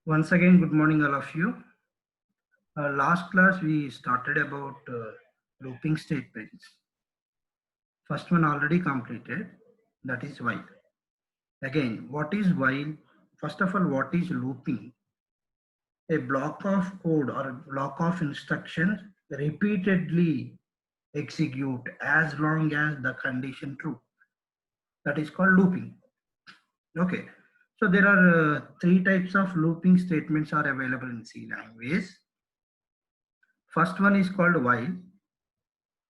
Once again, good morning, all of you. Last class we started about looping statements. First one already completed, that is while. Again, what is while? First of all, what is looping? A block of code or a block of instructions repeatedly execute as long as the condition true. That is called looping. Okay. So there are three types of looping statements are available in C language. First one is called while.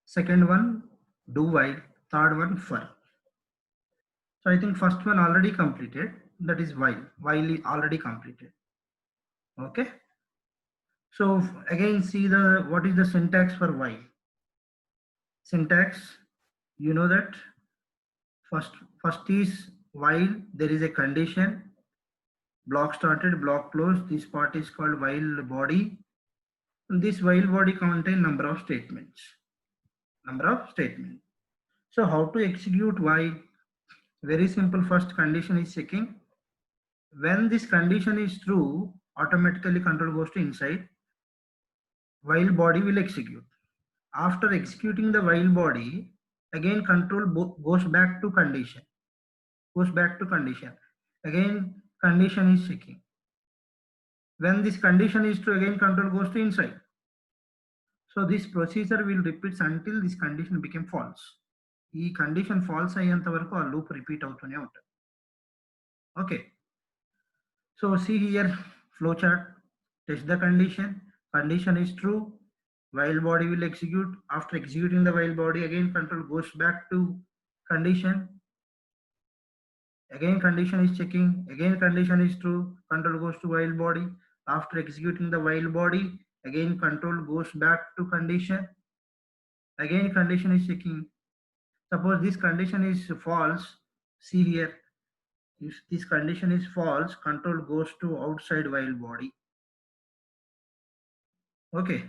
Second one, do while. Third one, for. So I think first one already completed. That is while. While is already completed. Okay. So again, see the what is the syntax for while. Syntax, you know that first is while there is a condition. Block started, block closed. This part is called while body. And this while body contain number of statements. Number of statements. So how to execute while? Very simple. First condition is checking. When this condition is true, automatically control goes to inside, while body will execute. After executing the while body, again control goes back to condition. Goes back to condition. Again condition is checking. When this condition is true, again control goes to inside. So this procedure will repeat until this condition became false. ఈ condition false అయ్యేంత వరకు ఆ loop repeat అవుతూనే ఉంటుంది. Okay. So see here, flowchart, test the condition. Condition is true. While body will execute. After executing the while body, again control goes back to condition. Again condition is checking. Again condition is true. Control goes to while body. After executing the while body, again control goes back to condition. Again condition is checking. Suppose this condition is false. See here. If this condition is false, control goes to outside while body. Okay.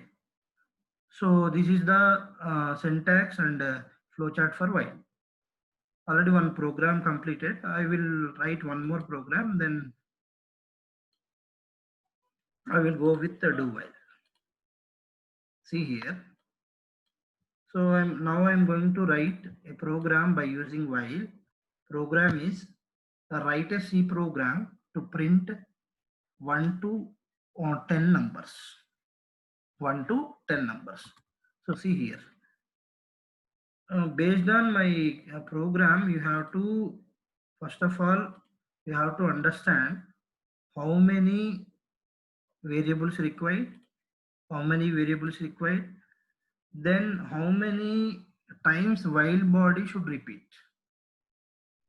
So this is the syntax and flowchart for while. Already one program completed. I will write one more program, then I will go with the do while. See here. So I'm going to write a program by using while. Program is write a C program to print 1 to 10 numbers. 1 to 10 numbers. So see here. Based on my program, you have to, first of all, you have to understand how many variables required, then how many times while body should repeat.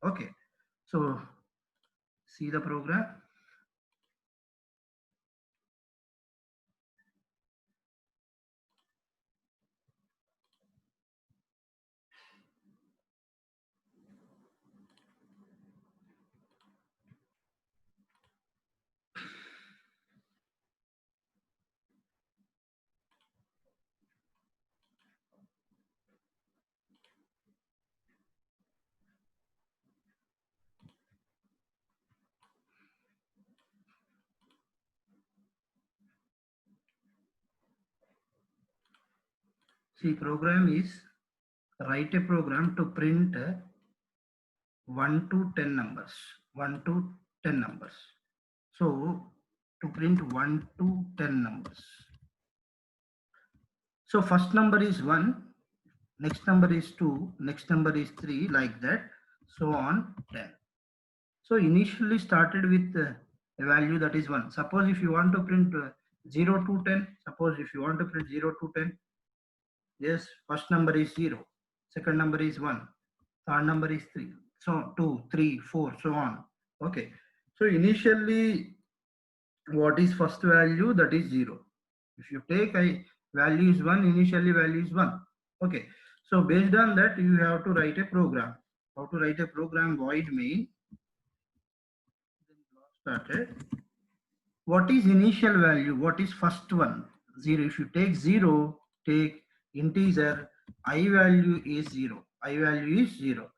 Okay. So see the program. See, program is write a program to print 1 to 10 numbers. 1 to 10 numbers. So to print 1 to 10 numbers. So first number is 1, next number is 2, next number is 3, like that, so on 10. So initially started with a value that is 1. Suppose if you want to print 0 to 10, suppose if you want to print 0 to 10, yes, first number is 0, second number is 1, third number is 3, so 2, 3, 4, so on. Okay. So initially, what is first value? That is 0. If you take a value is 1, initially value is 1. Okay. So based on that, you have to write a program. How to write a program? Void main. Then block started. What is initial value? What is first one? 0. If you take 0, take integer, I value is 0. I value is 0.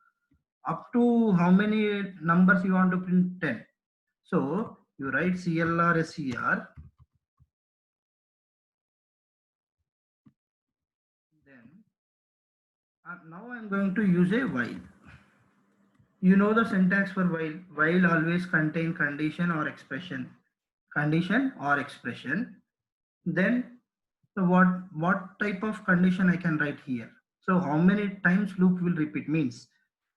Up to how many numbers you want to print? 10. So You write CLR SCR. Then now I'm going to use a while. You know the syntax for while. While always contain condition or expression. Condition or expression. Then so what type of condition I can write here? So how many times loop will repeat means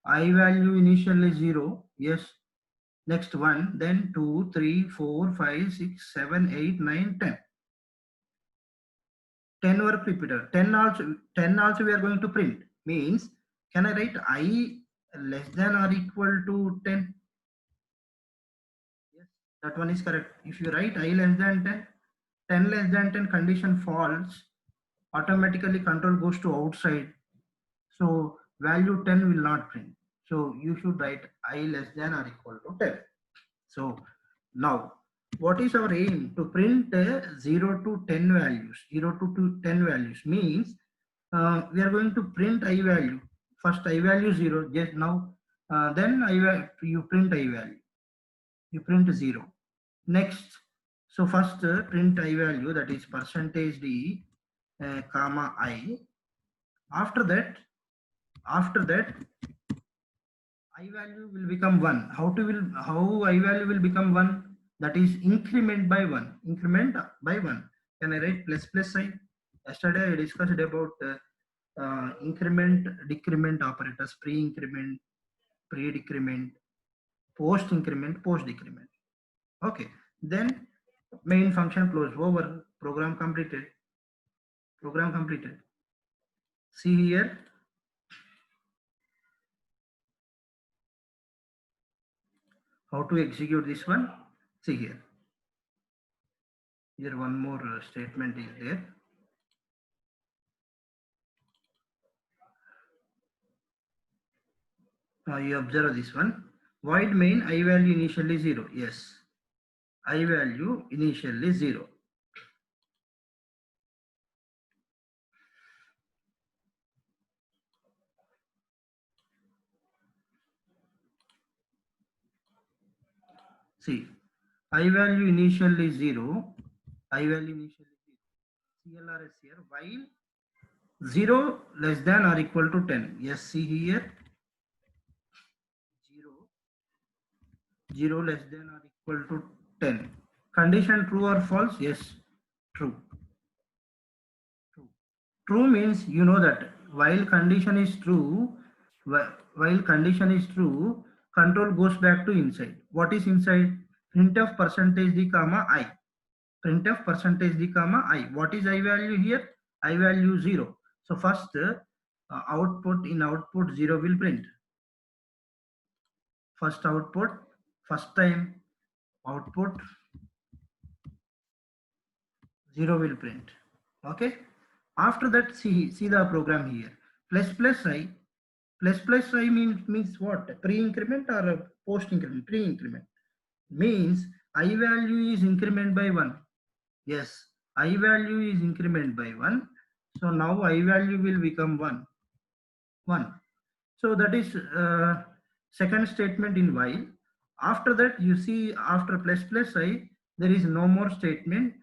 I value initially 0. Yes. Next one. Then 2, 3, 4, 5, 6, 7, 8, 9, 10. 10 work repeater. 10 also we are going to print. Means can I write I less than or equal to 10? Yes, that one is correct. If you write I less than 10, 10 less than 10 condition false, automatically control goes to outside. So value 10 will not print. So you should write I less than or equal to 10. So now what is our aim? To print 0 to 10 values. 0 to 10 values means we are going to print I value. First I value 0 just now. Then you print I value. You print 0. Next, so first print I value, that is percentage D comma I. After that I value will become 1. How I value will become 1? That is increment by 1. Increment by 1. Can I write plus plus I? Yesterday I discussed about increment, decrement operators, pre-increment, pre-decrement, post-increment, post-decrement. Okay. Then main function closed. Over. Program completed. Program completed. See here. How to execute this one? See here. Here one more statement is there. Now you observe this one. Void main I value initially 0. Yes. I value initially 0. See, I value initially 0. I value initially 0. CLR is here. While 0 less than or equal to 10. Yes, see here. 0 less than or equal to 10. Condition true or false? Yes, true. True. True means you know that while condition is true, while condition is true, control goes back to inside. What is inside? Printf percentage d comma I. Printf percentage d comma I. What is I value here? I value 0. So first output 0 will print. First output, first time output 0 will print. Okay. After that, see the program here. Plus I means what? Pre-increment or post-increment? Pre-increment means I value is increment by 1. Yes, I value is increment by 1. So now I value will become 1. 1. So that is second statement in while. After that, you see after plus I, there is no more statement.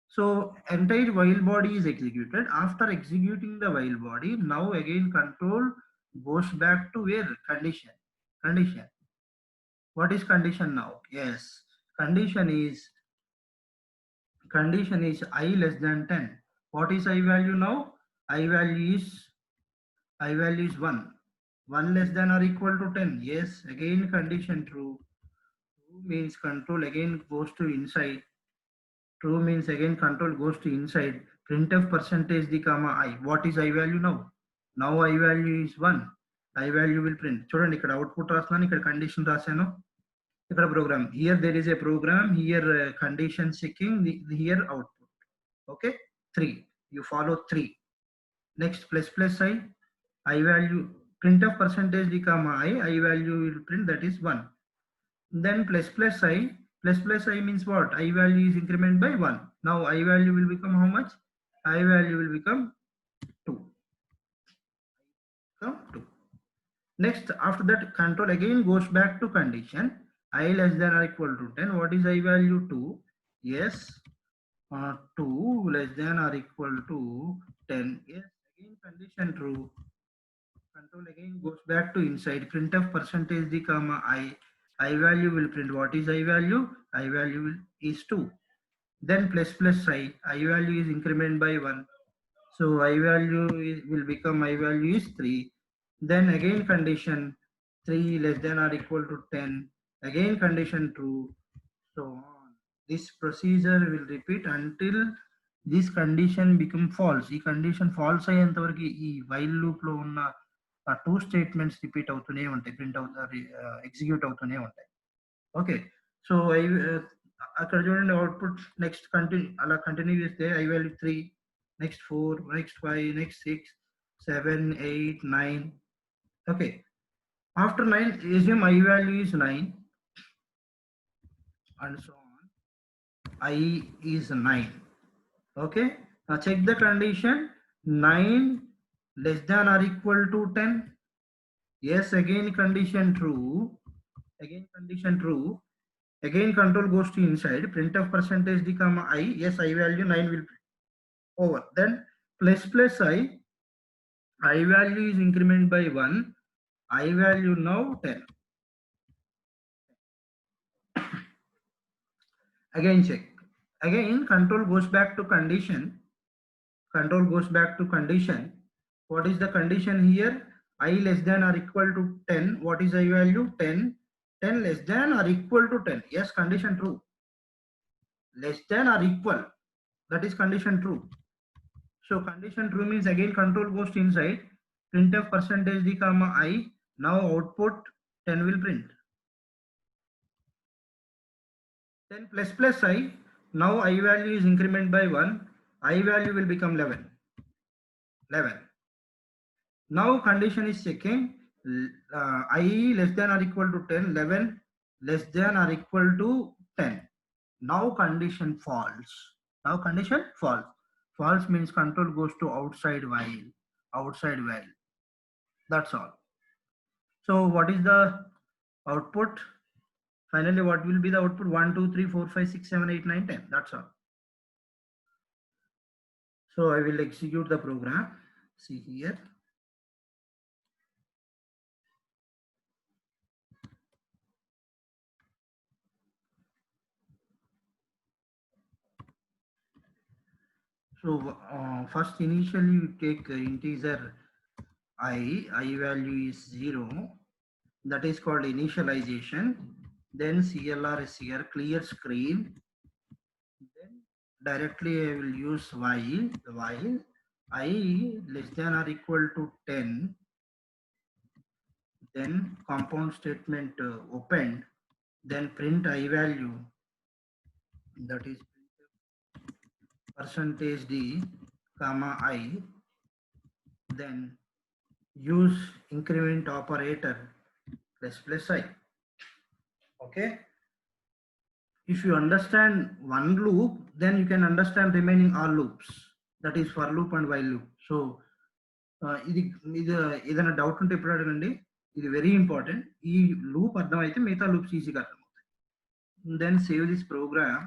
So entire while body is executed. After executing the while body, now again control goes back to where? Condition. Condition. What is condition now? Yes. Condition is I less than 10. What is I value now? I value is 1. 1 less than or equal to 10. Yes. Again condition true. True means control again goes to inside. True means again control goes to inside. Printf percentage d comma I. What is I value now? Now I value is 1. I value will print. చూడండి ఇక్కడ output రాస్తున్నాను, ఇక్కడ condition రాశాను, ఇక్కడ programme. Here there is a program, here condition checking, here output. Okay, 3. You follow 3. Next plus I value printf percentage d comma I value will print, that is 1. Then plus I means what? I value is increment by 1. Now I value will become how much? I value will become 2. Next, after that control again goes back to condition. I less than or equal to 10. What is I value? 2. Yes. 2 less than or equal to 10. Yes. Again condition true. Control again goes back to inside. Printf percentage d comma I value will print. What is I value? I value is 2. Then plus plus I value is increment by 1. So I value will become I value is 3. Then again condition 3 less than or equal to 10. Again condition true. So on. This procedure will repeat until this condition become false. ఈ condition false అయ్యేంత వరకు ఈ while loop లో ఉన్న ఆ two statements repeat అవుతూనే ఉంటాయి, print అవుతాయి, ఎగ్జిక్యూట్ అవుతూనే ఉంటాయి. ఓకే, సో ఐ అక్కడ చూడండి అవుట్పుట్ నెక్స్ట్ కంటిన్యూ అలా కంటిన్యూ చేస్తే I value 3, next 4, next 5, next 6, 7, 8, 9. Okay, after 9 assume I value is 9 and so on. I is 9. Okay, now check the condition. 9 less than or equal to 10. Yes, again condition true. Again condition true. Again control goes to inside. Printf percentage d comma I. Yes, I value 9 will over. Then plus plus I value is increment by 1. I value now 10. Again check. Again control goes back to condition. Control goes back to condition. What is the condition here? I less than or equal to 10. What is I value? 10. 10 less than or equal to 10. Yes, condition true. Less than or equal. That is condition true. So condition true means again control goes to inside. Printf percentage d comma I. Now output 10 will print. Then plus plus I. Now I value is increment by 1. I value will become 11. 11. Now condition is checking. I less than or equal to 10. 11 less than or equal to 10. Now condition false. Now condition false. False means control goes to outside while. Outside while. That's all. So what is the output? Finally, what will be the output? 1, 2, 3, 4, 5, 6, 7, 8, 9, 10. That's all. So I will execute the program. See here. So first initially you take integer I value is 0. That is called initialization. Then CLR is here, clear screen. Then directly I will use while I less than or equal to 10. Then compound statement opened. Then print I value, that is percentage d comma I. Then use increment operator plus plus I. Okay, if you understand one loop, then you can understand remaining all loops, that is for loop and while loop. So ఇది ఏదైనా doubt ఉంటే ఎప్పుడు అడగండి, ఇది very important. ఈ loop అర్థమైతే మిగతా loops ఈజీగా అర్థమవుతాయి. Then save this program.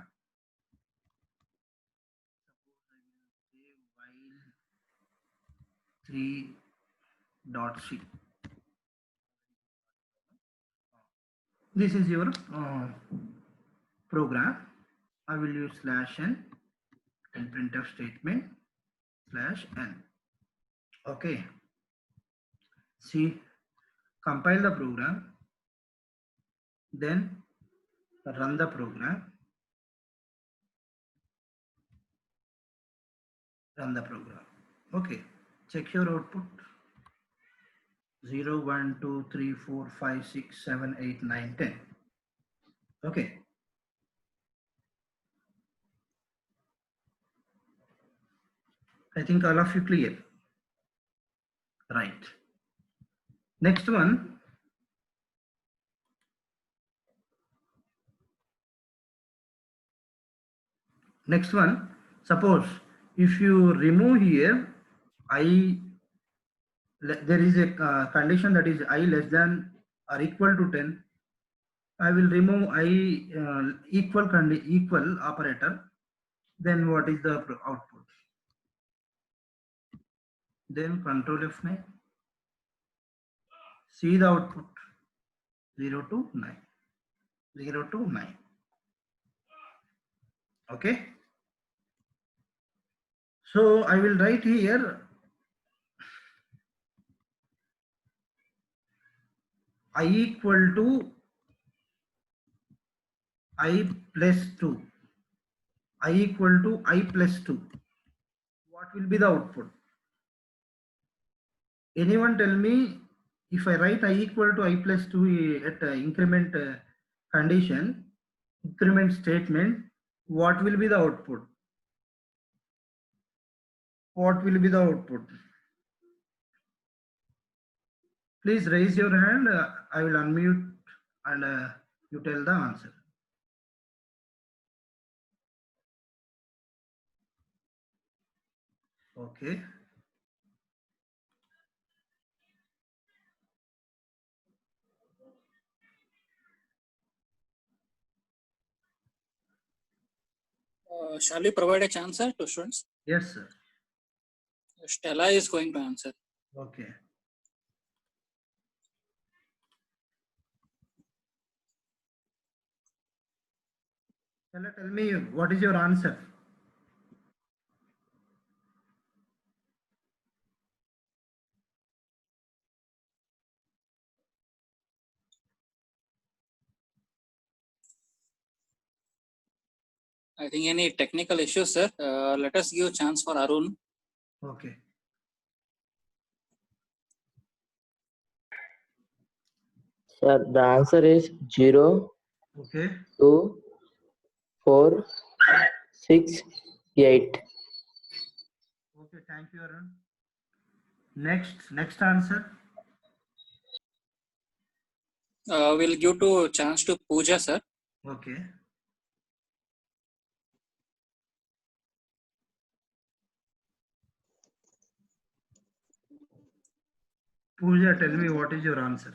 while 3.c. This is your program. I will use /n and printf statement /n. Okay, see, compile the program, then run the program. Okay, check your output. 0, 1, 2, 3, 4, 5, 6, 7, 8, 9, 10. Okay, I think all of you clear, right? Next one, suppose if you remove here I, there is a condition that is I less than or equal to 10. I will remove equal operator. Then what is the output? Then control F9. See the output 0 to 9. 0 to 9. Okay. So I will write here I equal to I plus 2. I equal to I plus 2. What will be the output? Anyone tell me, if I write I equal to I plus 2 at increment condition, increment statement, what will be the output? What will be the output? Please raise your hand. I will unmute and you tell the answer. Okay. Shall we provide a chance, sir, to students? Yes, sir. Stella is going to answer. Okay. Stella, tell me what is your answer? I think any technical issues, sir. Let us give chance for Arun. Okay. Sir, the answer is 0, Okay. 2, 4, 6, 8. Okay. Thank you, Arun. Next answer. We'll give to chance to Pooja, sir. Okay. Pooja, tell me what is your answer?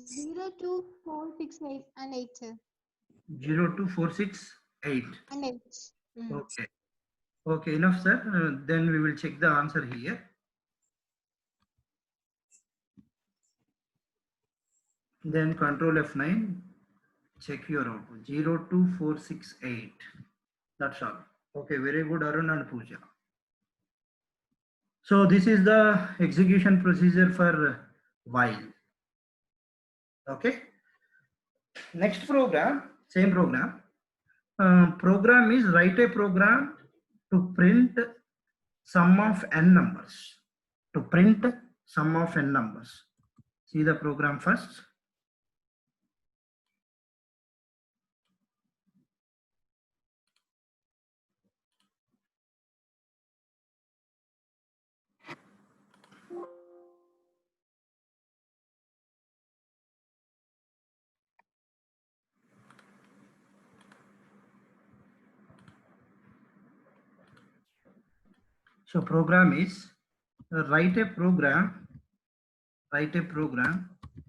0, 2, 4, 6, 8 and 8, sir. 0, 2, 4, 6, 8. And 8. Okay. Okay, enough, sir. Then we will check the answer here. Then control F9. Check your output. 0, 2, 4, 6, 8. That's all. Okay, very good, Arun and Pooja. So this is the execution procedure for while. Okay. Next program, same program. Program is write a program to print sum of n numbers. To print sum of n numbers. See the program first. So program is write a program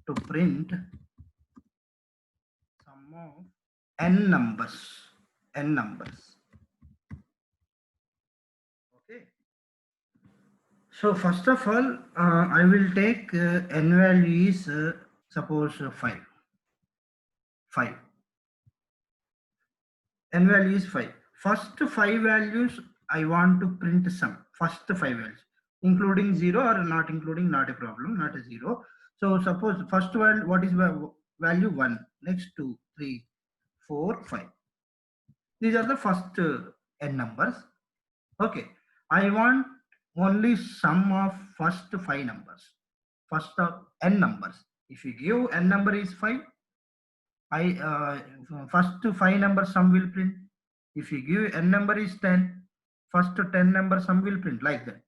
to print sum of n numbers. Okay. So first of all, I will take n value is suppose 5. N value is 5. First 5 values I want to print sum. First 5 values, including 0 or not including, not a problem, not a 0. So suppose first one, what is value 1, next 2, 3, 4, 5. These are the first n numbers. Okay. I want only sum of first 5 numbers. First of n numbers. If you give n number is 5, first 5 number sum will print. If you give n number is 10, first 10 number sum will print like that.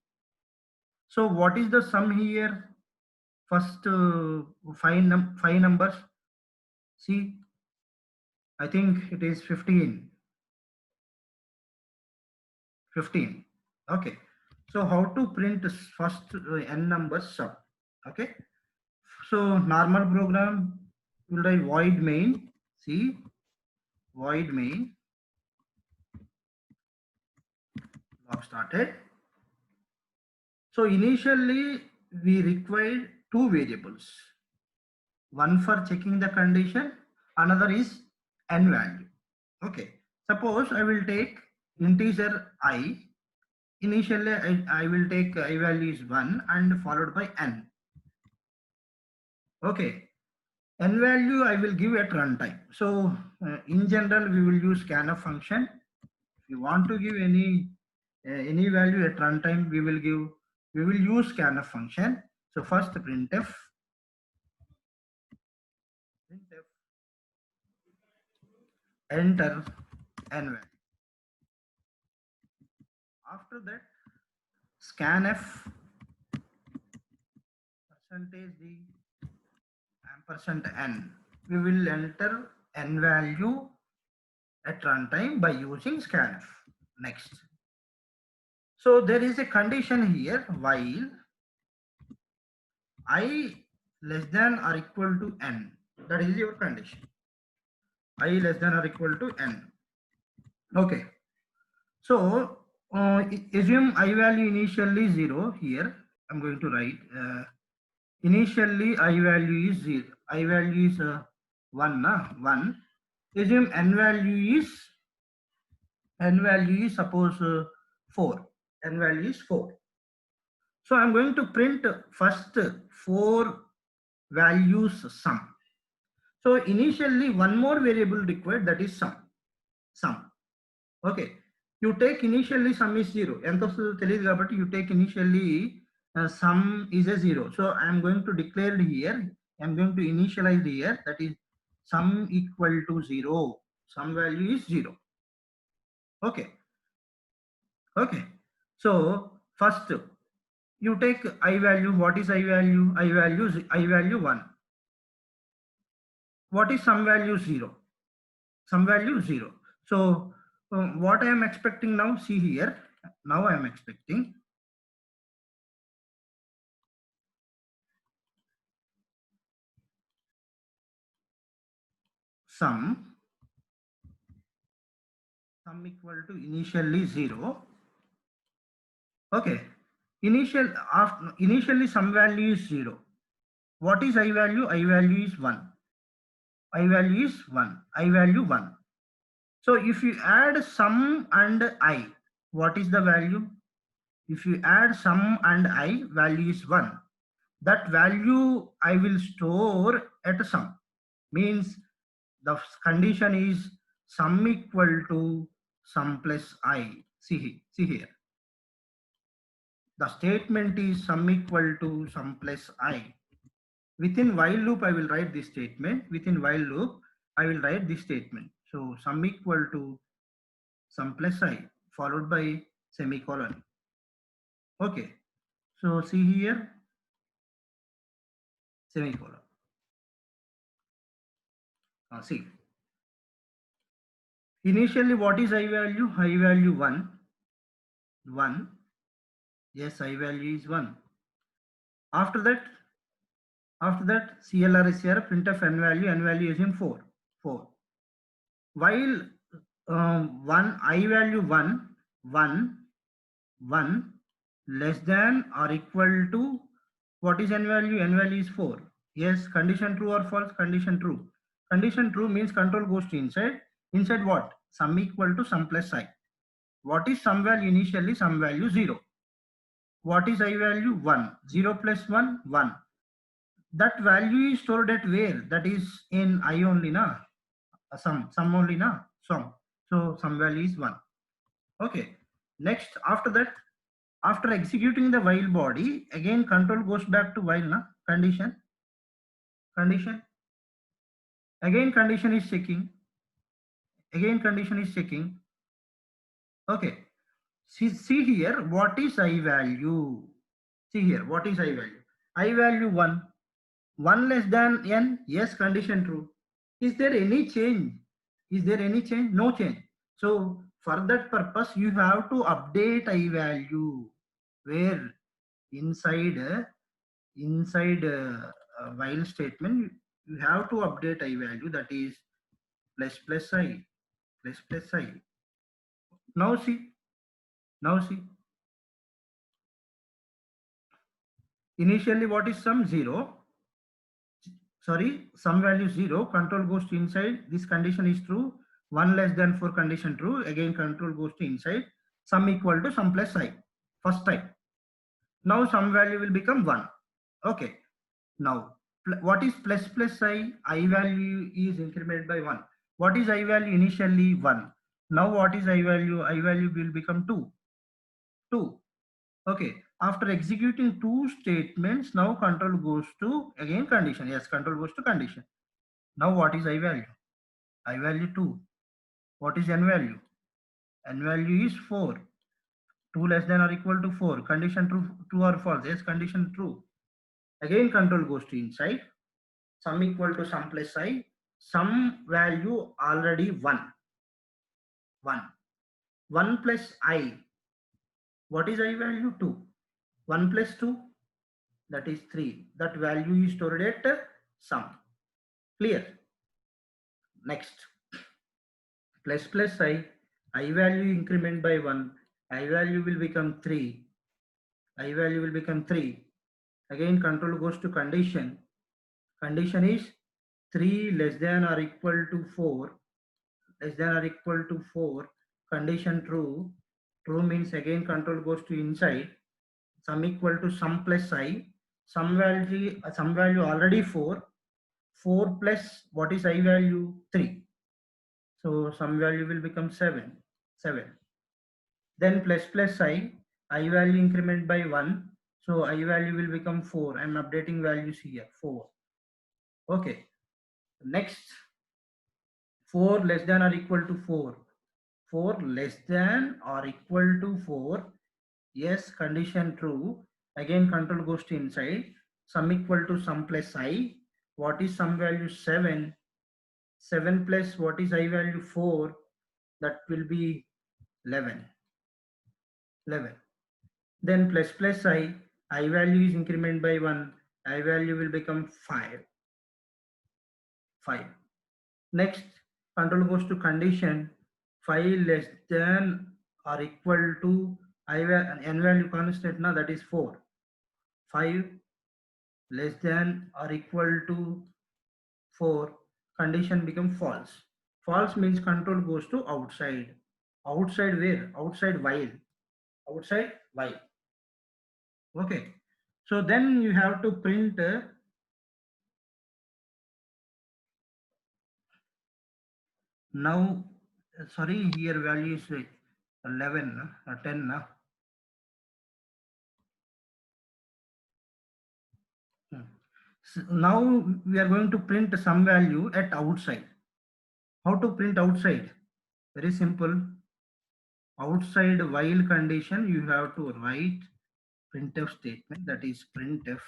So what is the sum here? First 5 numbers. See, I think it is 15. 15. Okay. So how to print first n numbers sum? Okay. So normal program, You will write void main. See, void main. Block started. So initially we required two variables. One for checking the condition, another is n value. Okay. Suppose I will take integer I. Initially I will take I value is 1 and followed by n. Okay. N value I will give at runtime. So in general we will use scanf function. If you want to give any value at runtime, we will use scanf function. So first printf enter n value. After that scanf %d ampersand n. We will enter n value at runtime by using scanf. Next. So there is a condition here while I less than or equal to n. That is your condition. I less than or equal to n. Okay. So assume I value initially 0 here. I'm going to write initially I value is 0. I value is 1. 1. Assume n value is suppose 4. N value is 4. So I'm going to print first 4 values sum. So initially one more variable required, that is sum. Okay. You take initially sum is 0. You take initially sum is a 0. So I am going to declare here. I am going to initialize here, that is sum equal to 0. Sum value is 0. Okay. Okay. So first you take I value. What is I value? I value 1. What is sum value? 0. Sum value 0. So what I am expecting now, see here. Now I am expecting sum equal to initially 0. Okay. Initially sum value is 0. What is I value? I value is 1. I value is 1. I value 1. So if you add sum and I, what is the value? If you add sum and I, value is 1. That value I will store at sum. Means the condition is sum equal to sum plus I. See here. The statement is sum equal to sum plus I. Within while loop, I will write this statement. Within while loop, I will write this statement. So sum equal to sum plus I followed by semicolon. Okay. So see here, semicolon. See. Initially, what is I value? I value 1. 1. Yes, I value is 1. After that, CLR is here, printf n value is in 4. While 1, I value 1 less than or equal to, what is n value? N value is 4. Yes, condition true or false? Condition true. Condition true means control goes to inside. Inside what? Sum equal to sum plus I. What is sum value initially? Sum value 0. What is I value? 1. 0 plus 1, 1. That value is stored at where? That is in I only, na? Sum only, na? Sum. So sum value is 1. Okay. Next, after that, after executing the while body, again control goes back to while, na? Condition. Again condition is checking. Okay. See here, what is I value? See here, what is I value? I value 1. 1 less than n? Yes, condition true. Is there any change? No change. So for that purpose, you have to update I value. Where? Inside while statement, you have to update I value, that is plus I, plus I. Now see, initially what is sum? 0. Sorry, sum value 0, control goes to inside, this condition is true, 1 less than 4 condition true, again control goes to inside, sum equal to sum plus I, first time. Now sum value will become 1. Okay, now what is plus I value is incremented by 1. What is I value? Initially 1. Now what is I value? I value will become 2. Okay, after executing 2 statements, now control goes to again condition. Yes, control goes to condition. Now what is I value? I value 2. What is n value? N value is 4. 2 less than or equal to 4. Condition true or false? Yes, condition true. Again control goes to inside. Sum equal to sum plus I. Sum value already 1. 1 plus I. What is I value? 2. 1 plus 2, that is 3. That value is stored at sum. Clear? Next, plus I value increment by 1. I value will become 3. I value will become 3. Again control goes to condition. Condition is 3 less than or equal to 4. Less than or equal to 4. Condition true. True means again control goes to inside. Sum equal to sum plus I. Sum value already 4. 4 plus what is I value? 3. So sum value will become 7. Then plus I value increment by 1. So I value will become 4. I am updating values here, 4. Okay. Next, 4 less than or equal to 4. 4 less than or equal to 4. Yes, condition true. Again control goes to inside. Sum equal to sum plus I. What is sum value? 7. 7 plus what is I value? 4. That will be 11. Then plus I value is increment by 1. I value will become 5. Next, control goes to condition. 5 less than or equal to n value constant, now that is 4. 5 less than or equal to 4. Condition become false. False means control goes to outside. Outside where? Outside while. Okay. So then you have to print now. Sorry, here value is 11, 10. So now we are going to print some value at outside. How to print outside? Very simple. Outside while condition, you have to write printf statement, that is printf.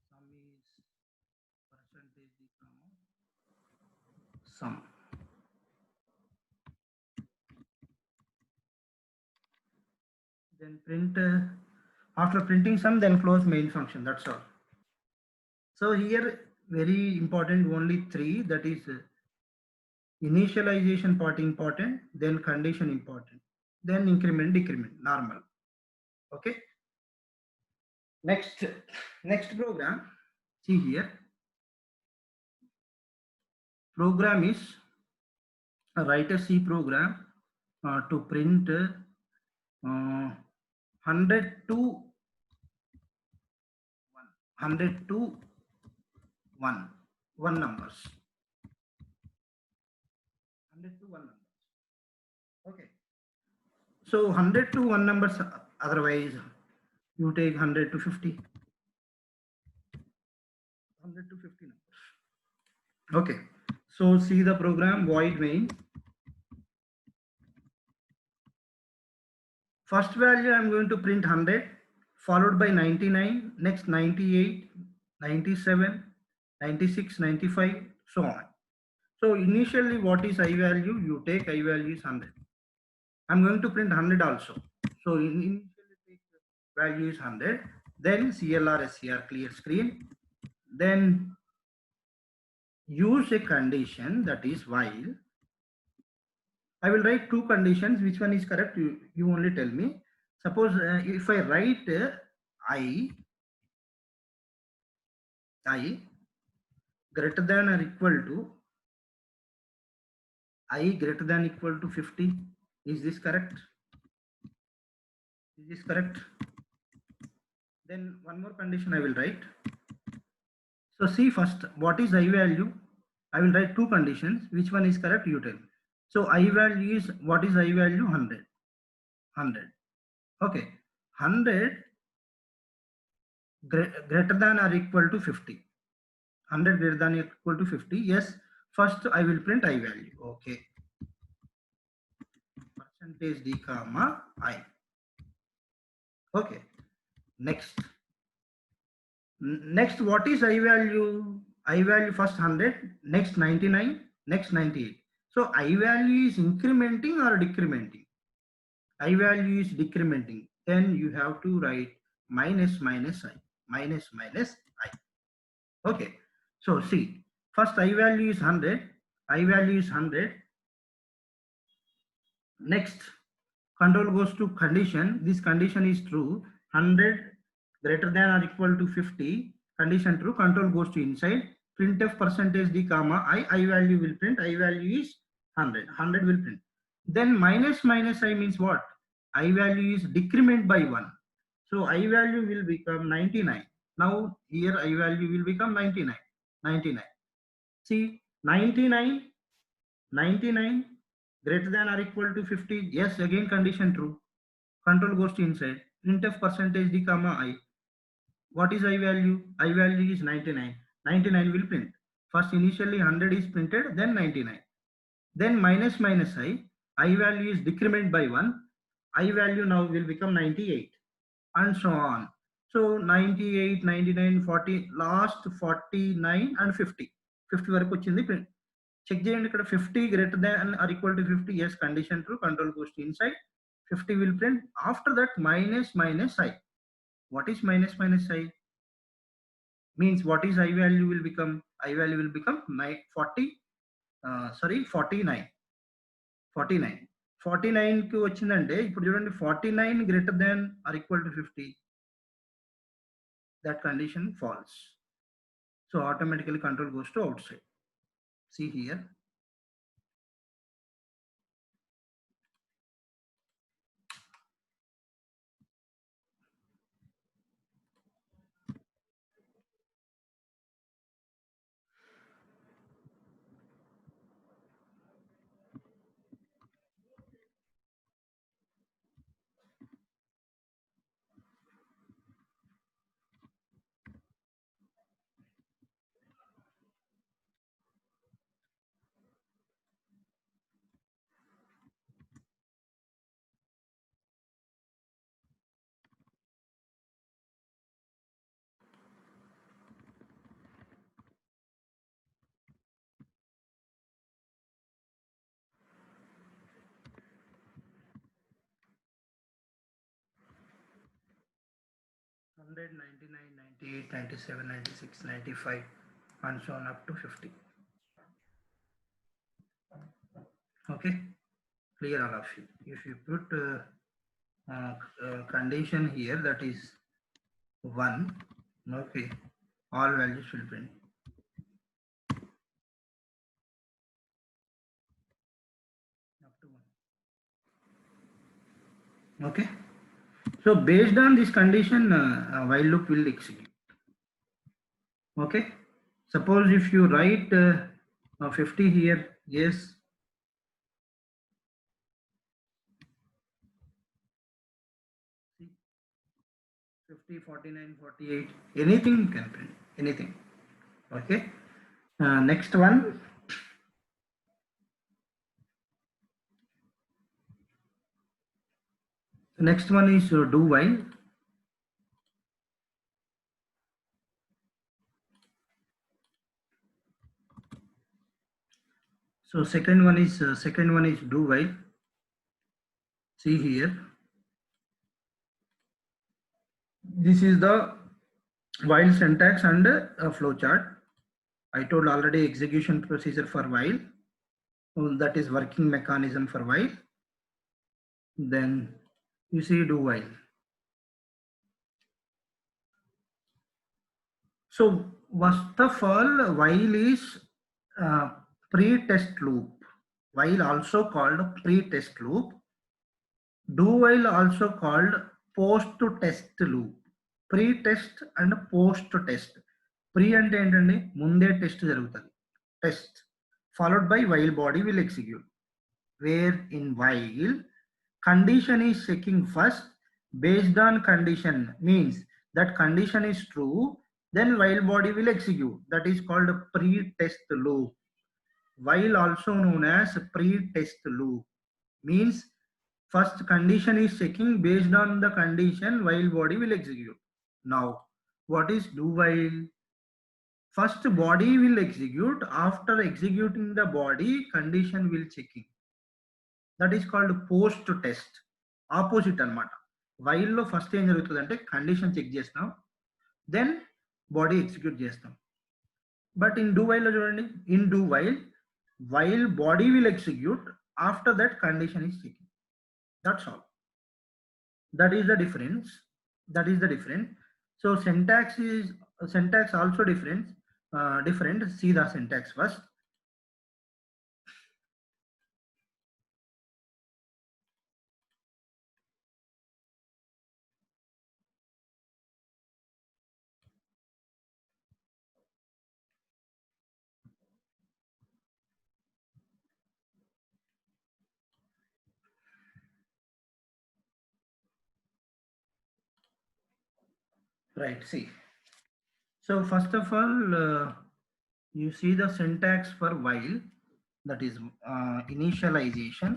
Sum is percentage sum. Then print after printing sum, then close main function. That's all. So here very important, only 3, that is initialization part important, then condition important, then increment, decrement, normal. Okay. Next program. See here. Program is write a C program to print 100 to 1 numbers. 100 to 1 numbers. Okay. So 100 to 1 numbers, otherwise you take 100 to 50. 100 to 50 numbers. Okay. So see the program, void main. First value I am going to print 100, followed by 99, next 98, 97, 96, 95, so on. So initially what is I value? You take I value is 100. I'm going to print 100 also. So initially value is 100, then CLR SCR clear screen, then use a condition, that is while. I will write two conditions. Which one is correct? You only tell me. Suppose if I write I greater than or equal to I greater than equal to 50. Is this correct? Is this correct? Then one more condition I will write. So see first, what is I value? I will write two conditions. Which one is correct? You tell me. So I value is, what is I value? 100. 100. Okay. 100 greater than or equal to 50. 100 greater than or equal to 50. Yes. First I will print I value. Okay. Percentage D comma I. Okay. Next. Next, what is I value? I value first 100, next 99, next 98. So I value is incrementing or decrementing? I value is decrementing. Then you have to write minus minus I. Minus minus I. Okay. So see, first I value is 100. I value is 100. Next, control goes to condition. This condition is true. 100 greater than or equal to 50. Condition true. Control goes to inside. Printf percentage D comma I value will print. I value is 100. 100 will print. Then minus minus I means what? I value is decrement by 1. So I value will become 99. Now here I value will become 99. 99. See, 99, 99 greater than or equal to 50. Yes, again condition true. Control goes to inside. Printf percentage D comma I. What is I value? I value is 99. 99 will print. First initially 100 is printed, then 99. Then minus minus I value is decrement by 1. I value now will become 98 and so on. So 98, 99, 40, last 49 and 50. 50 వరకు వచ్చింది print. Check చేయండి ఇక్కడ 50 greater than or equal to 50. Yes, condition true. Control goes to inside. 50 will print. After that minus minus I. What is minus minus I? Means what is I value will become? I value will become 49. 49. 49 కి వచ్చిందంటే ఇప్పుడు చూడండి 49 greater than or equal to 50. That condition false. So automatically control goes to outside. See here. Hundred, 99, 98, 97, 96, 95 and so on up to 50. Okay, clear all of you. If you put condition here, that is 1, okay, all values will print. Up to 1. Okay. So based on this condition, while loop will execute. Okay. Suppose if you write 50 here, yes. See, 50, 49, 48, anything you can print, anything. Okay. Next one. Next one is do while. So second one is do while. See here. This is the while syntax and flow chart. I told already execution procedure for while. That is working mechanism for while. Then you see do while. So first of all, while is pre-test loop. While also called pre-test loop. Do while also called post-test loop. Pre-test and post-test. Pre అంటే ఏంటండి ముందే test జరుగుతుంది. Test followed by while body will execute. Where in while condition is checking first based on condition means that condition is true, then while body will execute. That is called pre-test loop. While also known as pre-test loop means first condition is checking based on the condition while body will execute. Now what is do while? First body will execute, after executing the body condition will checking. That is called post test. Opposite అనమాట. While లో first ఏం జరుగుతుంది అంటే condition check చేస్తాం, then body execute చేస్తాం. But in do while లో చూడండి, in do while body will execute, after that condition is checking. That's all. That is the difference. That is the difference. So syntax also different. See the syntax first. Right, see. So first of all, you see the syntax for while, that is initialization.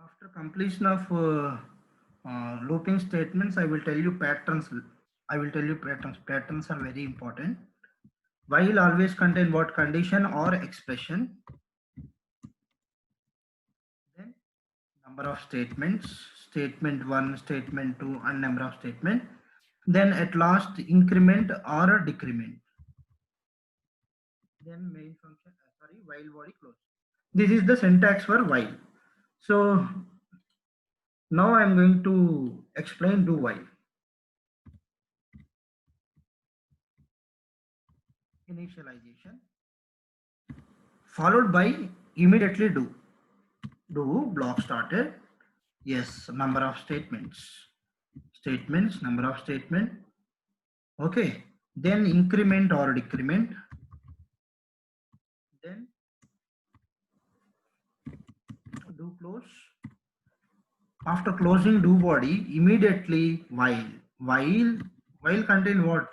After completion of looping statements, I will tell you patterns. Patterns are very important. While always contain what condition or expression. Then number of statements, statement 1, statement 2, and number of statement. Then at last increment or decrement. Then main function, while body close. This is the syntax for while. So now I am going to explain do while. Initialization followed by immediately do. Do block started. Yes, number of statements, number of statement. Okay, then increment or decrement. Then do close. After closing do body, immediately while contain what?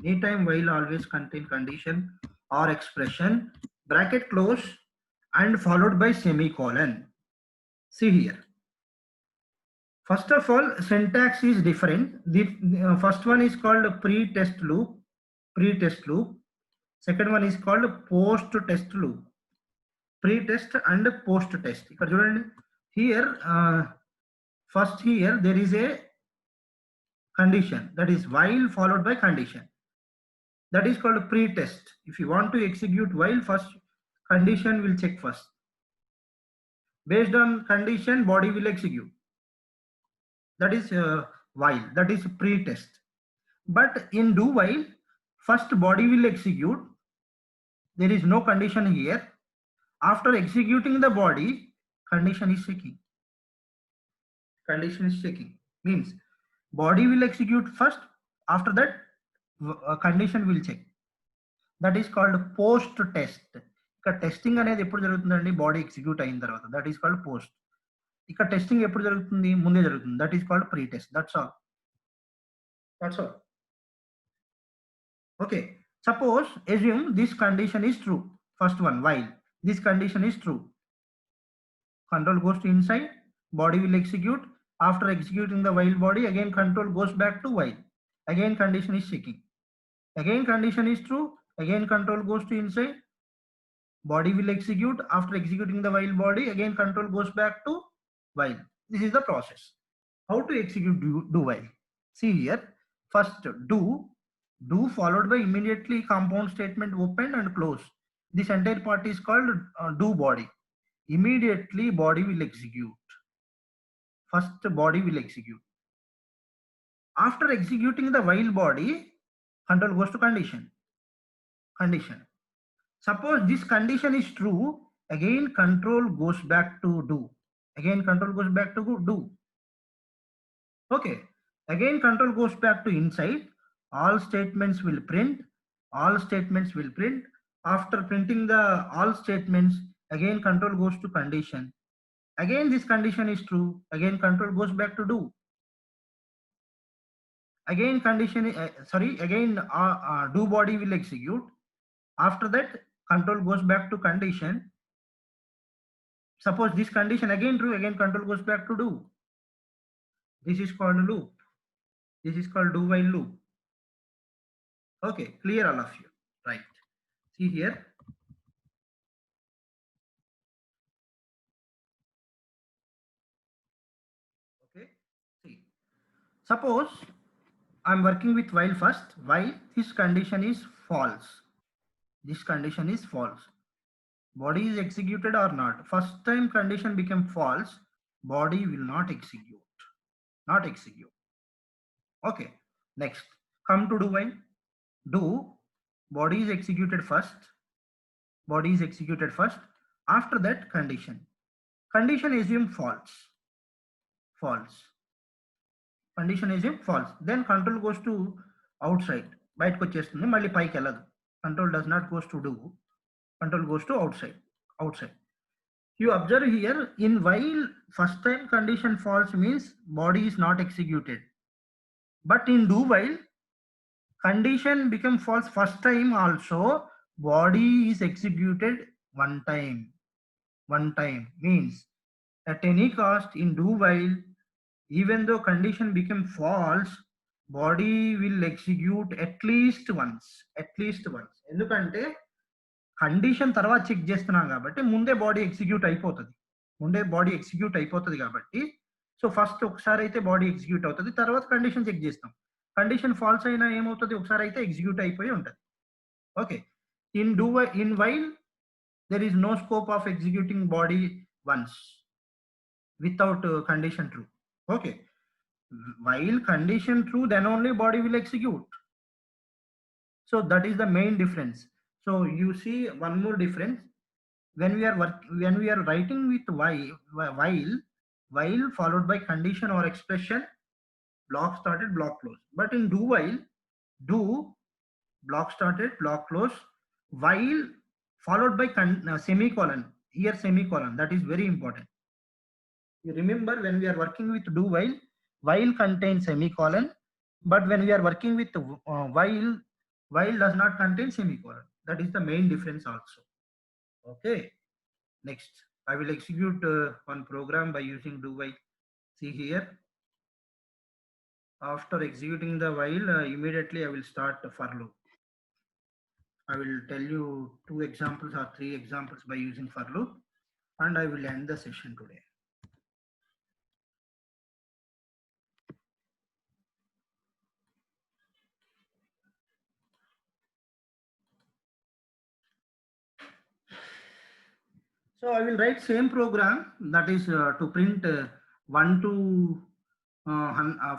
Anytime while always contain condition or expression, bracket close and followed by semicolon. See here. First of all, syntax is different. The first one is called pre-test loop. Second one is called post-test loop. Pre-test and post-test. Here, first here there is a condition, that is while followed by condition. That is called pre-test. If you want to execute while, first condition will check first. Based on condition, body will execute. That is while. That is pre-test. But in do while, first body will execute. There is no condition here. After executing the body, condition is checking. Condition is checking means body will execute first. After that, condition will check. That is called post test. ఇక్కడ testing అనేది ఎప్పుడు జరుగుతుందండి? Body execute అయిన తర్వాత. That is called post. ఇక్కడ testing ఎప్పుడు జరుగుతుంది? ముందే జరుగుతుంది. That is called pre test. That's all. Okay, suppose assume this condition is true. First one, while this condition is true, control goes to inside, body will execute. After executing the while body, again control goes back to while. Again condition is checking. Again condition is true. Again control goes to inside, body will execute. After executing the while body, again control goes back to while. This is the process. How to execute do while? See here, first do followed by immediately compound statement open and close. This entire part is called do body. Immediately body will execute. First body will execute. After executing the while body, control goes to condition. Suppose this condition is true, again control goes back to do. Do. Okay. Again control goes back to inside. All statements will print. After printing the all statements, again control goes to condition. Again this condition is true. Again control goes back to do. Again condition, do body will execute. After that control goes back to condition. Suppose this condition again true, again control goes back to do. This is called loop. This is called do while loop. Okay, clear all of you, right? See here. Okay, see. Suppose I'm working with while first, while this condition is false. This condition is false. Body is executed or not. First time condition became false, body will not execute. Okay, next come to do while. Do body is executed first. After that condition assume false. Condition assume false. Then control goes to outside. బయటకు వచ్చేస్తుంది, మళ్ళీ పైకి వెళ్ళదు. Control does not goes to do. Control goes to outside. You observe here, in while first time condition false means body is not executed. But in do while condition become false first time also, body is executed one time. Means at any cost in do while, even though condition became false, body will execute at least once. ఎందుకంటే condition తర్వాత check చేస్తున్నాం కాబట్టి ముందే body execute అయిపోతుంది కాబట్టి, so first ఒకసారి అయితే body execute అవుతుంది, తర్వాత కండిషన్ చెక్ చేస్తాం. కండిషన్ ఫాల్స్ అయినా ఏమవుతుంది, ఒకసారి అయితే ఎగ్జిక్యూట్ అయిపోయి ఉంటుంది. Okay, in while there is no scope of executing body once without condition true. Okay, while condition true, then only body will execute. So that is the main difference. So you see one more difference. When we are writing with while followed by condition or expression, block started, block closed. But in do while, do block started, block closed, while followed by semicolon. Here semicolon, that is very important. You remember, when we are working with do while contains semicolon, but when we are working with while does not contain semicolon. That is the main difference also. Okay, next I will execute one program by using do while. See here, after executing the while, immediately I will start the for loop. I will tell you 2 examples or 3 examples by using for loop, and I will end the session today. So I will write same program, that is to print 1 to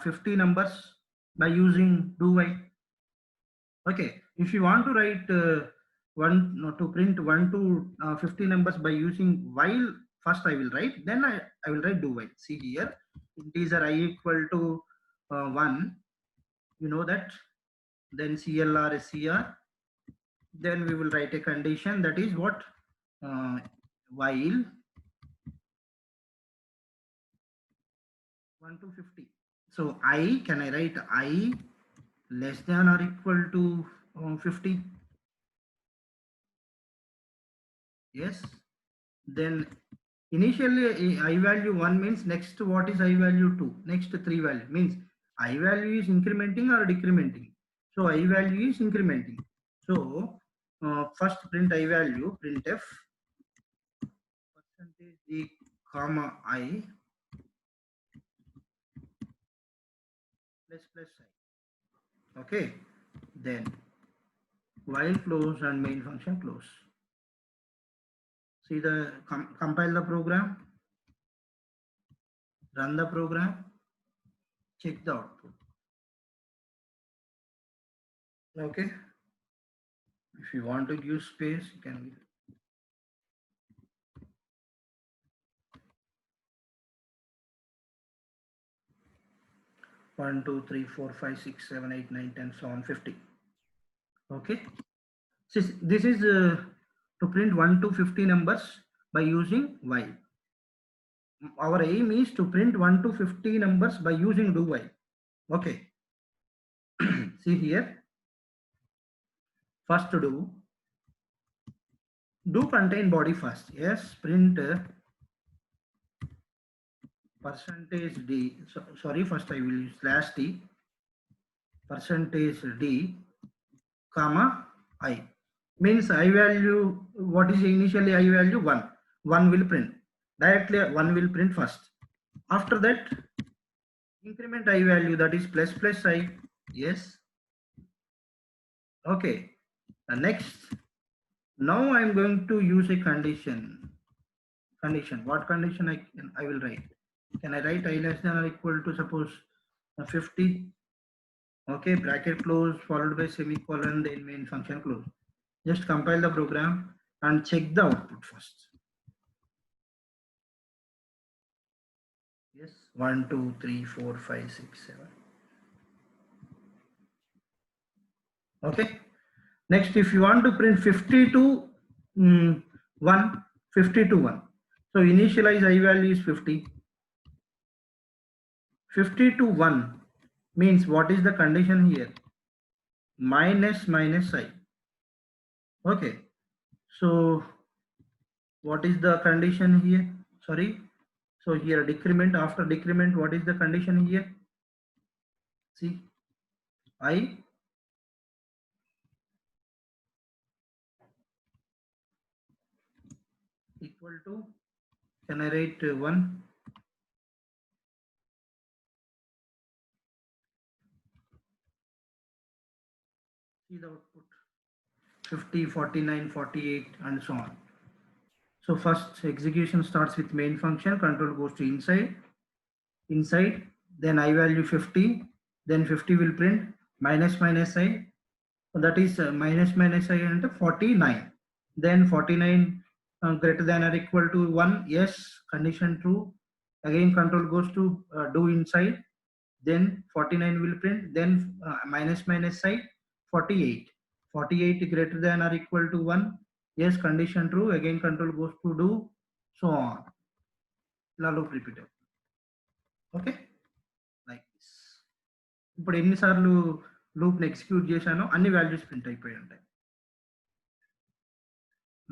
50 numbers by using do while. Okay, if you want to write to print 1 to 50 numbers by using while, first I will write, then I will write do while. See here, integer I equal to 1, you know that, then CLR is CR, then we will write a condition, that is what, while 1 to 50. So can I write I less than or equal to 50? Yes. Then initially I value 1 means next what is I value 2? Next 3 value means I value is incrementing or decrementing. So I value is incrementing. So first print I value, printf %e comma I plus I. Okay, then while close and main function close. See the compile the program, run the program, check the output. Okay, if you want to give space, you can give. 1, 2, 3, 4, 5, 6, 7, 8, 9, 10, so on 50. Okay, so this is to print 1 to 50 numbers by using while. Our aim is to print 1 to 50 numbers by using do while. Okay, see here, first to do contain body first. Yes, print percentage d, sorry, first I will use slash t, percentage d, comma I. Means I value, what is initially I value? 1. 1 will print. Directly 1 will print first. After that, increment I value, that is plus I. Yes. Okay. Next, now I am going to use a condition. Condition. What condition I will write? Can I write I less than or equal to, suppose 50? Okay, bracket close followed by semicolon, then main function close. Just compile the program and check the output first. Yes, 1, 2, 3, 4, 5, 6, 7. Okay. Next, if you want to print 50 to 1, 50 to 1. So initialize I value is 50. 50 to 1 means what is the condition here? Minus I. Okay. So what is the condition here? Sorry. So here decrement, after decrement, what is the condition here? See, I equal to, can I write 1? See the output, 50, 49, 48 and so on. So first execution starts with main function, control goes to inside, then I value 50, then 50 will print minus I, so that is minus I and 49. Then 49 greater than or equal to 1, yes, condition true. Again control goes to do inside, then 49 will print, then minus I, 48. 48 greater than or equal to 1, yes, condition true. Again control goes to do, so on. Loop repeated. Okay, like this. ఇప్పుడు ఎన్నిసార్లు loop ని execute చేశానో అన్ని values print అయిపోయి ఉంటాయి.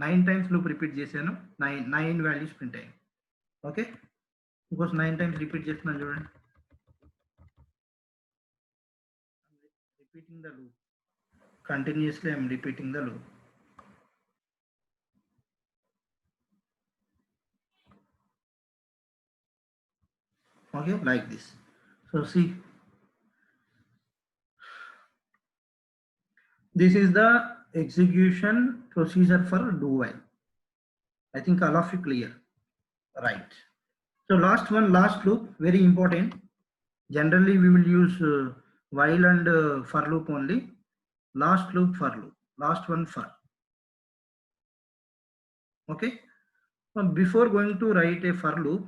9 times loop repeat చేశాను, 9 values print అయ్యాయి. Okay, ఇంకోస్ 9 times repeat చేస్తున్నాను చూడండి. Repeating the loop continuously, I'm repeating the loop. Okay, like this. So see, this is the execution procedure for do while. I think all of you clear, right? So last one, last loop, very important. Generally we will use while and for loop only. Last loop, for loop, last one for. Okay, before going to write a for loop,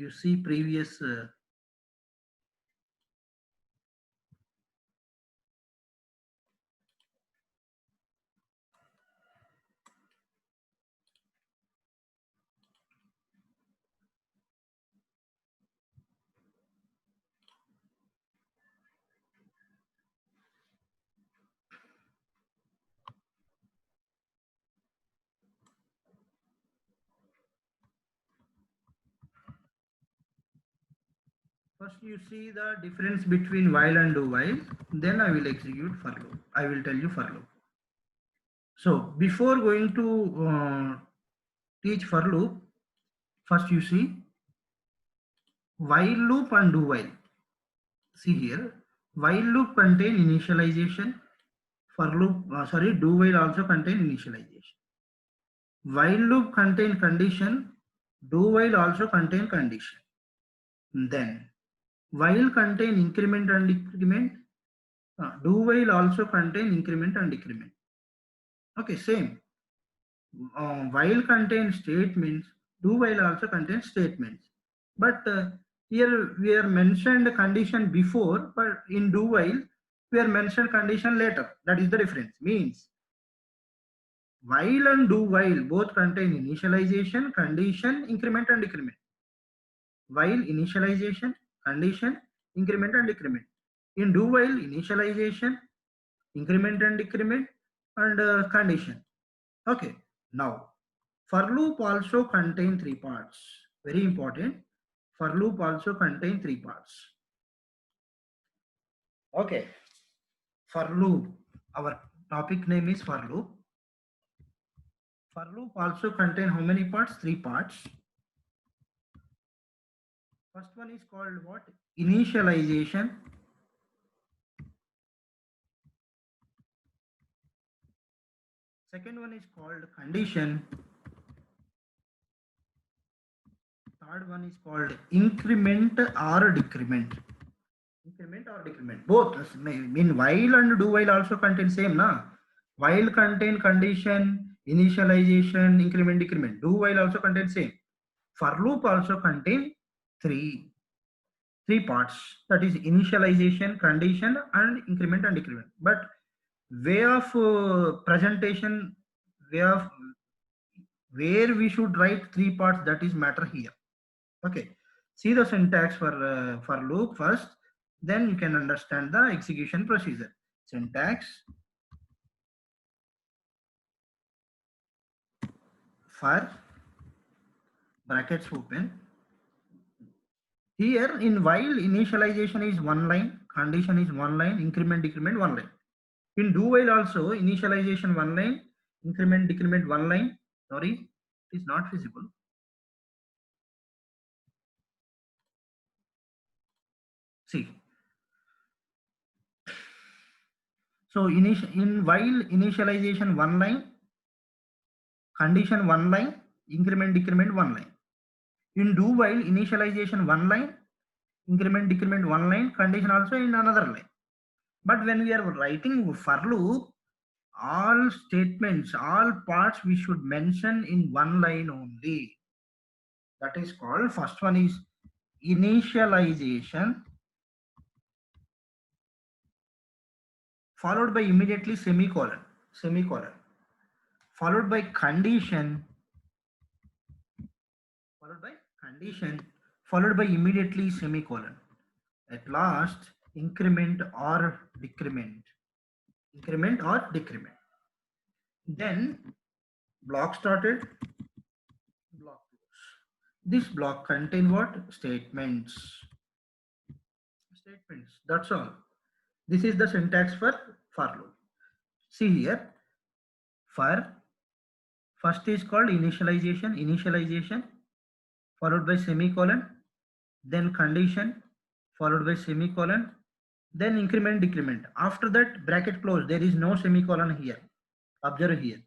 you see previous first you see the difference between while and do while, then I will execute for loop. I will tell you for loop. So before going to teach for loop, first you see while loop and do while. See here, While loop contain initialization. For loop, do while also contain initialization. While loop contain condition, do while also contain condition. Then while contain increment and decrement, do while also contain increment and decrement. Okay, same. While contain statements, do while also contain statements. But here we are mentioned condition before, but in do while we are mentioned condition later. That is the difference. Means while and do while both contain initialization, condition, increment and decrement. While initialization, condition, increment and decrement. In do while initialization, increment and decrement and condition. Okay. Now for loop also contain three parts. Very important. For loop also contain three parts. Okay. For loop, our topic name is for loop. For loop also contain how many parts? Three parts. First one is called what? Initialization. Second one is called condition. Third one is called increment or decrement. Increment or decrement. Both. Mean while and do while also contain same, na? While contain condition, initialization, increment, decrement. Do while also contain same. For loop also contain three parts. That is initialization, condition, and increment and decrement. But way of presentation, way of where we should write three parts, that is matter here. Okay. See the syntax for loop first, then you can understand the execution procedure. Syntax for brackets open. Here in while initialization is one line, condition is one line, increment, decrement one line. In do while also initialization one line, increment, decrement one line. Sorry, it is not visible. See. So in while initialization one line, condition one line, increment, decrement one line. In do while initialization one line, increment, decrement one line, condition also in another line. But when we are writing for loop, all statements, all parts we should mention in one line only. That is called, first one is initialization, followed by immediately semicolon, followed by condition, followed by immediately semicolon. At last, increment or decrement. Then block started, block close. This block contain what? Statements. That's all. This is the syntax for loop. See here, for first is called initialization, followed by semicolon, then condition, followed by semicolon, then increment, decrement. After that, bracket close. There is no semicolon here. Observe here.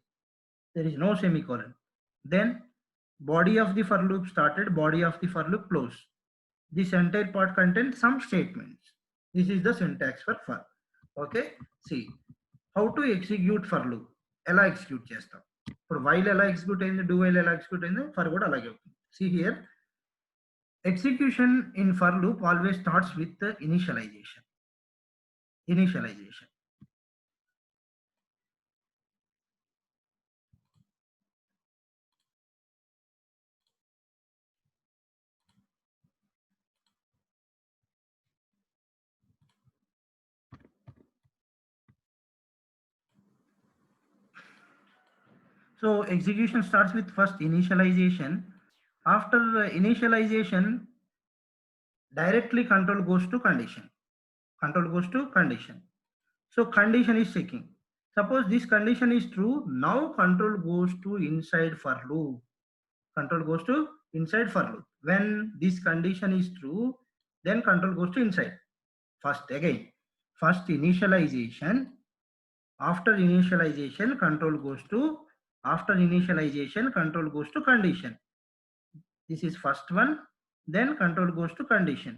There is no semicolon. Then body of the for loop started, body of the for loop closed. This entire part contains some statements. This is the syntax for. Okay. See how to execute for loop. Ela execute chestam. For while ela execute ayindi, do while ela execute ayindi, for kuda alage avutundi. See here. Execution in for loop always starts with the initialization. So execution starts with first initialization. After initialization, directly control goes to condition. So condition is checking. Suppose this condition is true. Now control goes to inside for loop. When this condition is true, then control goes to inside. First again, first initialization. After initialization, control goes to, after initialization, control goes to condition. This is first one, then control goes to condition.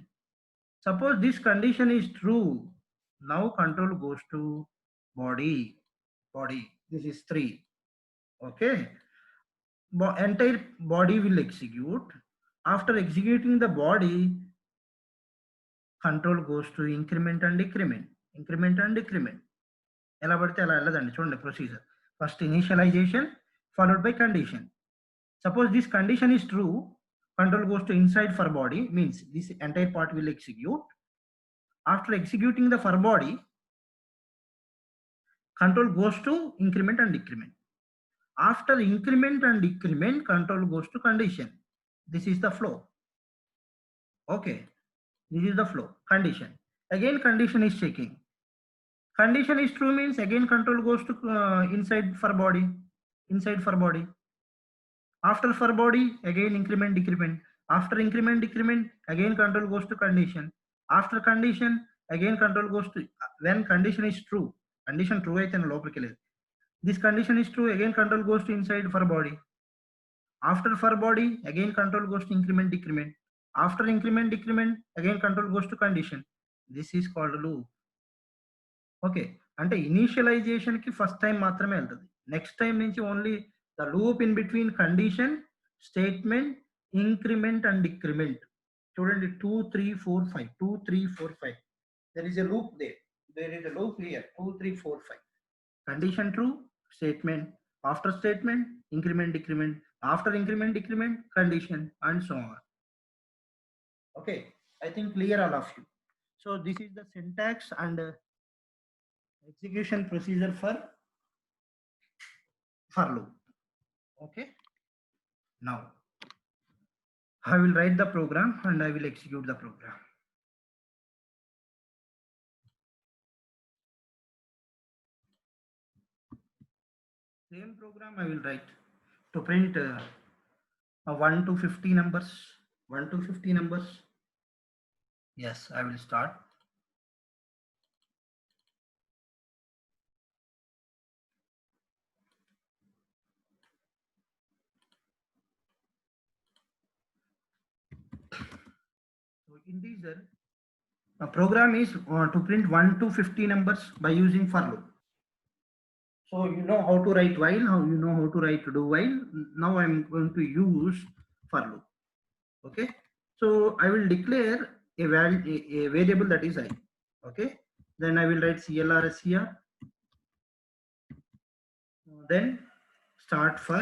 Suppose this condition is true, now control goes to body. This is 3. Okay. Entire body will execute. After executing the body, control goes to increment and decrement. ఎలా పడితే అలా వెళ్ళదండి చూడండి procedure. First initialisation followed by condition. Suppose this condition is true, control goes to inside for body, means this entire part will execute. After executing the for body, control goes to increment and decrement. After increment and decrement, control goes to condition. This is the flow. Okay, this is the flow. Condition. Again condition is checking. Condition is true means again control goes to inside for body. After for body, again increment decrement. After increment decrement, again control goes to condition. After condition, again control goes to, when condition is true, condition true అయితే లోపలికి లేదు. This condition is true, again control goes to inside for body. After for body, again control goes to increment decrement. After increment decrement, again control goes to condition. This is called loop. Okay, అంటే initialisation కి first time మాత్రమే వెళ్తుంది. Next time నుంచి only the loop in between condition, statement, increment and decrement. చూడండి 2 3 4 5 2 3 4 5 there is a loop there is a loop here 2 3 4 5. Condition true, statement, after statement increment decrement, after increment decrement condition and so on. Okay, I think clear all of you. So this is the syntax and execution procedure for loop. Okay, now I will write the program and I will execute the program. Same program I will write to print 1 to 50 numbers. 1 to 50 numbers. Yes, I will start. So integer, a program is to print 1 to 50 numbers by using for loop. So you know how to write while, you know how to write do while. Now I am going to use for loop. Okay, so I will declare a variable that is I. Okay, then I will write CLRS here. Then start for.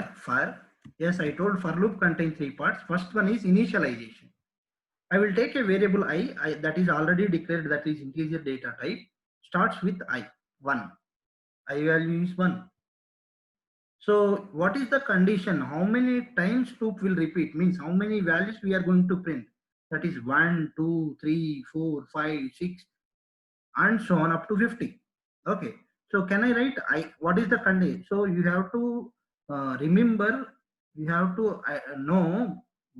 Yes, I told for loop contains 3 parts. First one is initialization. I will take a variable I that is already declared, that is integer data type, starts with I, 1. I value is 1. So what is the condition? How many times loop will repeat? Means how many values we are going to print? That is 1, 2, 3, 4, 5, 6 and so on up to 50. Okay, so can I write what is the condition? So you have to remember, you have to know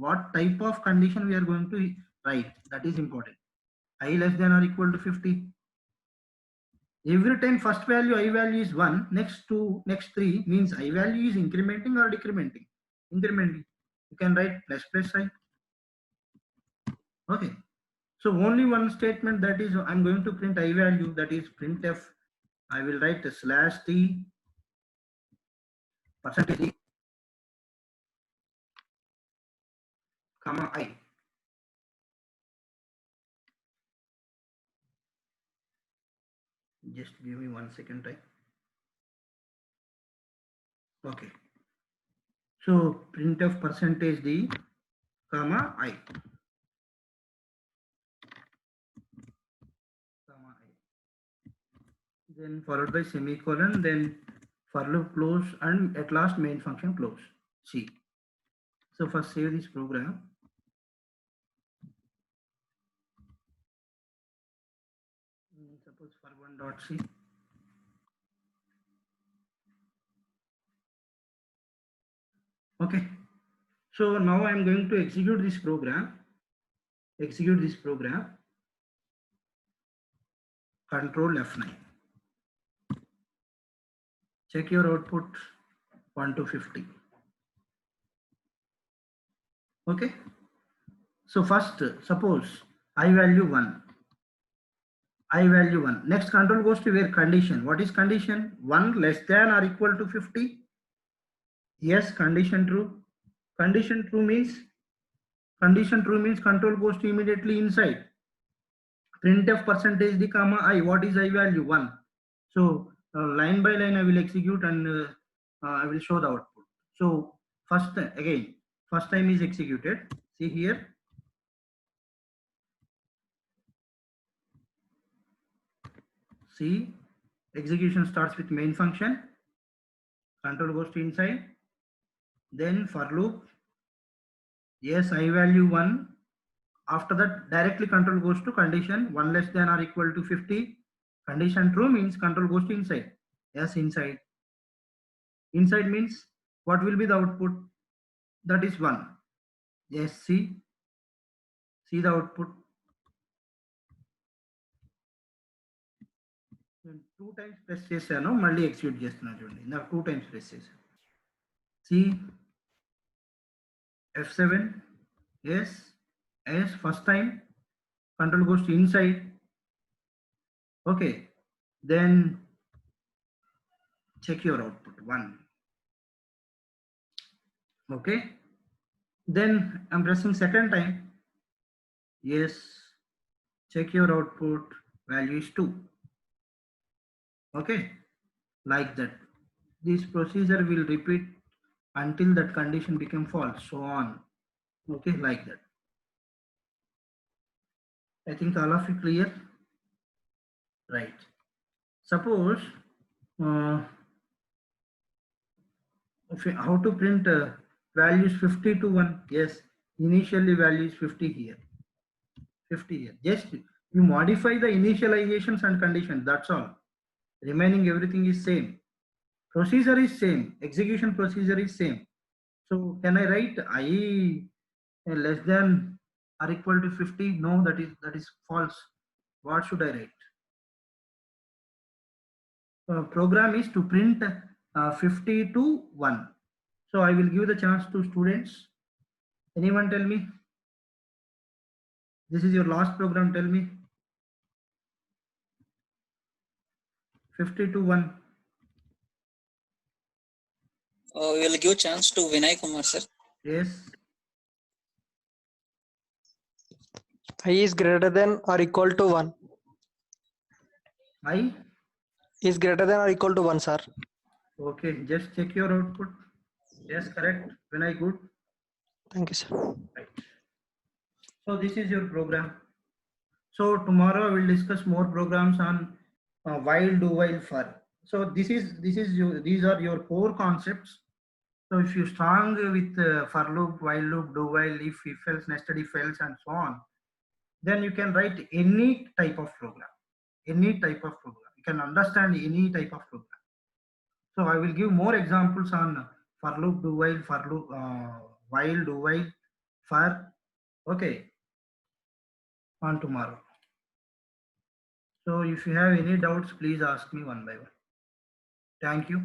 what type of condition we are going to write. That is important. I less than or equal to 50. Every time first value I value is 1, next 2, next 3 means I value is incrementing or decrementing. Incrementing. You can write plus I. Okay, so only one statement, that is I'm going to print I value, that is printf. I will write /t %, comma I. Just give me 1 second time. Okay, so printf %d, comma I. Then followed by semicolon, then for loop close, and at last main function close. See, so first save this program. Suppose for 1.c. Okay, so now I am going to execute this program. Control F9. Check your output 1 to 50. Okay. So first, suppose I value 1. I value 1. Next control goes to where condition. What is condition? 1 less than or equal to 50. Yes, condition true. Condition true means control goes to immediately inside. Printf percentage d comma I. What is I value? 1. So line by line I will execute and I will show the output. So first time is executed. See here. See, execution starts with main function. Control goes to inside. Then for loop. Yes, I value 1. After that, directly control goes to condition 1 less than or equal to 50. Condition true means control goes to inside. Yes, inside. Inside means what will be the output? That is 1. Yes, see the output. 2 times press చేశాను మళ్ళీ execute చేస్తున్నాను చూడండి నాకు 2 times press చేశాను. See F7. Yes, first time control goes to inside. Okay, then check your output 1. Okay, then I'm pressing second time. Yes, check your output, value is 2. Okay, like that. This procedure will repeat until that condition become false, so on. Okay, like that. I think all of you clear, right? Suppose how to print values 50 to 1. Yes, initially value is 50 here. 50 here. Just you modify the initializations and conditions, that's all. Remaining everything is same. Procedure is same. Execution procedure is same. So can I write I less than or equal to 50? No, that is false. What should I write? Program is to print 50 to 1. So I will give the chance to students. Anyone tell me? This is your last program, tell me. 50 to 1. We will give chance to Vinay Kumar, sir. Yes. I is greater than or equal to 1. I Is greater than or equal to 1, sir. okay. Just check your output. Yes, correct. Vinay, good. Thank you, sir. Right. So this is your program. So tomorrow I will discuss more programs on while, do, while, for. So these are your core concepts. So if you strong with for loop, while loop, do while, if else, nested if else, and so on, then you can write any type of program. Any type of program. You can understand any type of program. So I will give more examples on for loop, do while, for loop, while, do while, for. Okay. On tomorrow. So if you have any doubts, please ask me one by one. Thank you.